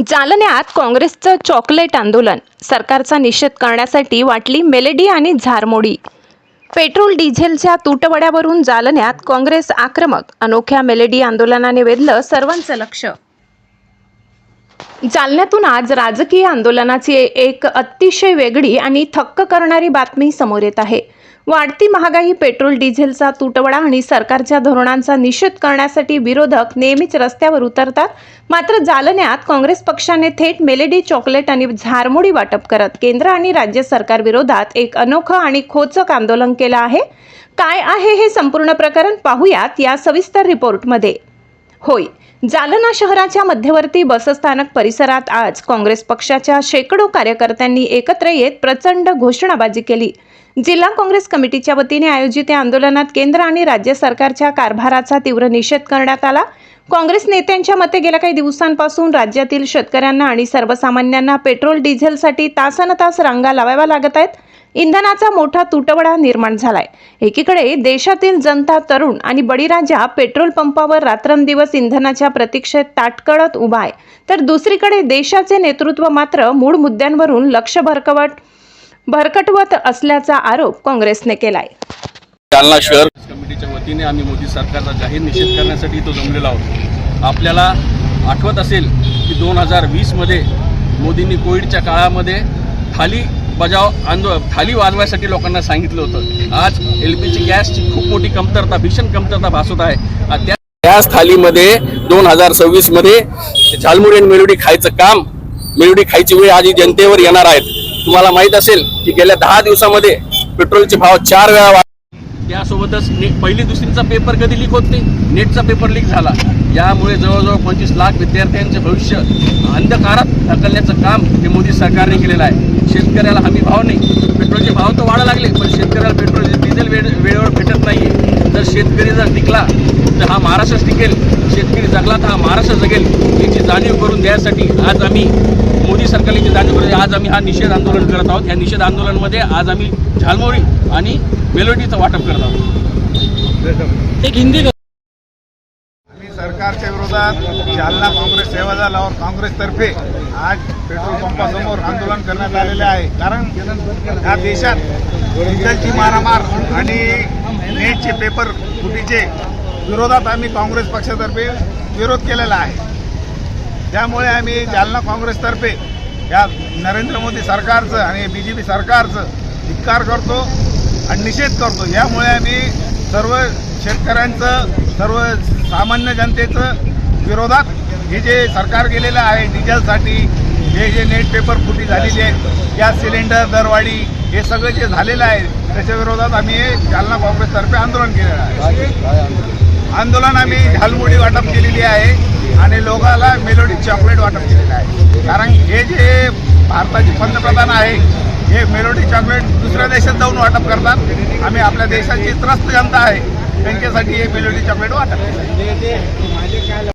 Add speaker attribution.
Speaker 1: जालन्यात काँग्रेसचं चॉकलेट आंदोलन, सरकारचा निषेध करण्यासाठी वाटली मेलेडी आणि झारमोडी। पेट्रोल डिझेलच्या तुटवड्यावरून जालन्यात काँग्रेस आक्रमक, अनोख्या मेलेडी आंदोलनाने वेधलं सर्वांचं लक्ष। जालन्यातून आज राजकीय आंदोलनाची एक अतिशय वेगळी आणि थक्क करणारी बातमी समोर येत आहे। वाढती महागाई, पेट्रोल डिझेलचा तुटवडा आणि सरकारच्या धोरणांचा निषेध करण्यासाठी विरोधक नेहमीच रस्त्यावर उतरतात। मात्र जालन्यात काँग्रेस पक्षाने थेट मेलेडी, चॉकलेट आणि झारमोडी वाटप करत केंद्र आणि राज्य सरकार विरोधात एक अनोखं आणि खोचक आंदोलन केलं आहे। काय आहे हे संपूर्ण प्रकरण पाहूयात या सविस्तर रिपोर्टमध्ये। होय, जालना शहराच्या मध्यवर्ती बसस्थानक परिसरात आज काँग्रेस पक्षाच्या शेकडो कार्यकर्त्यांनी एकत्र येत प्रचंड घोषणाबाजी केली। जिल्हा काँग्रेस कमिटीच्या वतीने आयोजित या आंदोलनात केंद्र आणि राज्य सरकारच्या कारभाराचा तीव्र निषेध करण्यात आला। काँग्रेस नेत्यांच्या मते गेल्या काही दिवसांपासून राज्यातील शेतकऱ्यांना आणि सर्वसामान्यांना पेट्रोल डिझेलसाठी तासनतास रांगा लावाव्या लागत आहेत। इंधनाचा मोठा तुटवडा निर्माण झालाय। एकीकडे देशातील जनता, तरुण आणि बळीराजा पेट्रोल पंपावर रात्रंदिवस इंधनाच्या प्रतीक्षेत ताटकळत उभा आहे, तर दुसरीकडे देशाचे नेतृत्व मात्र मूळ मुद्द्यांवरून लक्ष भरकटवत असल्याचा आरोप काँग्रेसने केलाय।
Speaker 2: जालना शहर कमिटीच्या वतीने आम्ही मोदी सरकारचा जाहीर निषेध करण्यासाठी इथं जमलेलो आहोत। आपल्याला आठवत असेल की 2020 मध्ये मोदींनी कोविडच्या काळामध्ये थाली वाजवायसाठी लोकांना सांगितलं होतं। आज LPG गॅसची खूप मोठी कमतरता, भीषण कमतरता भासत आहे। त्याच थालीमध्ये 2026 मध्ये झालमुडी आणि मेलोडी खायचं काम, मेलोडी खायची वेळ आधी जनतेवर येणार आहेत। तुम्हाला माहित असेल की गेल्या 10 दिवसामध्ये पेट्रोलचे भाव 4 वेळा वाढले। त्यासोबतच पहिली दुसरीचा पेपर कधी लीक होत नाही, नेटचा पेपर लीक झाला। यामुळे जवळजवळ 25 लाख विद्यार्थ्यांचे भविष्य अंधकारात ढकलण्याचं काम हे मोदी सरकारने केलेलं आहे। शेतकऱ्याला हमी भाव नाही, पेट्रोलचे भाव तर वाढायला लागले, पण शेतकऱ्याला पेट्रोल डिझेल वेळेवर भेटत नाहीये। जर शेतकरी जर टिकला तर हा महाराष्ट्र टिकेल, शेतकरी जगला तर हा महाराष्ट्र जगेल, याची जाणीव करून द्यायसाठी आज आम्ही मोदी सरकारची जाणीव करून आज आम्ही हा निषेध आंदोलन करत आहोत। या निषेध आंदोलनामध्ये आज आम्ही झालमोडी आणि मेलोडीचं वाटप करत आहोत। एक हिंदी
Speaker 3: सरकारच्या विरोधात जालना काँग्रेस सेवा दल और काँग्रेसतर्फे आज पेट्रोल पंपासमोर आंदोलन करण्यात आलेले आहे। कारण या देशात डिझेलची मारामार आणि नेटचे पेपर फुटीचे विरोधात आम्ही काँग्रेस पक्षातर्फे विरोध केलेला आहे। त्यामुळे आम्ही जालना काँग्रेसतर्फे या नरेंद्र मोदी सरकारचं आणि BJP सरकारचं धिक्कार करतो आणि निषेध करतो। यामुळे आम्ही सर्व शेतकऱ्यांचं, सर्व सामान्य जनतेचं विरोधात हे जे सरकार गेलेलं आहे डिझेलसाठी, हे जे नेट पेपर फुटी झालेली आहे, गॅस सिलेंडर दरवाढी, हे सगळं जे झालेलं आहे त्याच्या विरोधात आम्ही जालना काँग्रेसतर्फे आंदोलन केलेलं आहे। आंदोलन आम्ही झालमुडी वाटप केलेली आहे आणि लोकांना मेलोडी चॉकलेट वाटप केलेलं आहे। कारण हे जे भारताचे पंतप्रधान आहे हे मेलोडी चॉकलेट दुसऱ्या देशात जाऊन वाटप करतात। आम्ही आपल्या देशाची त्रस्त जनता आहे त्यांच्यासाठी हे मेलोडी चॉकलेट वाटप केलं।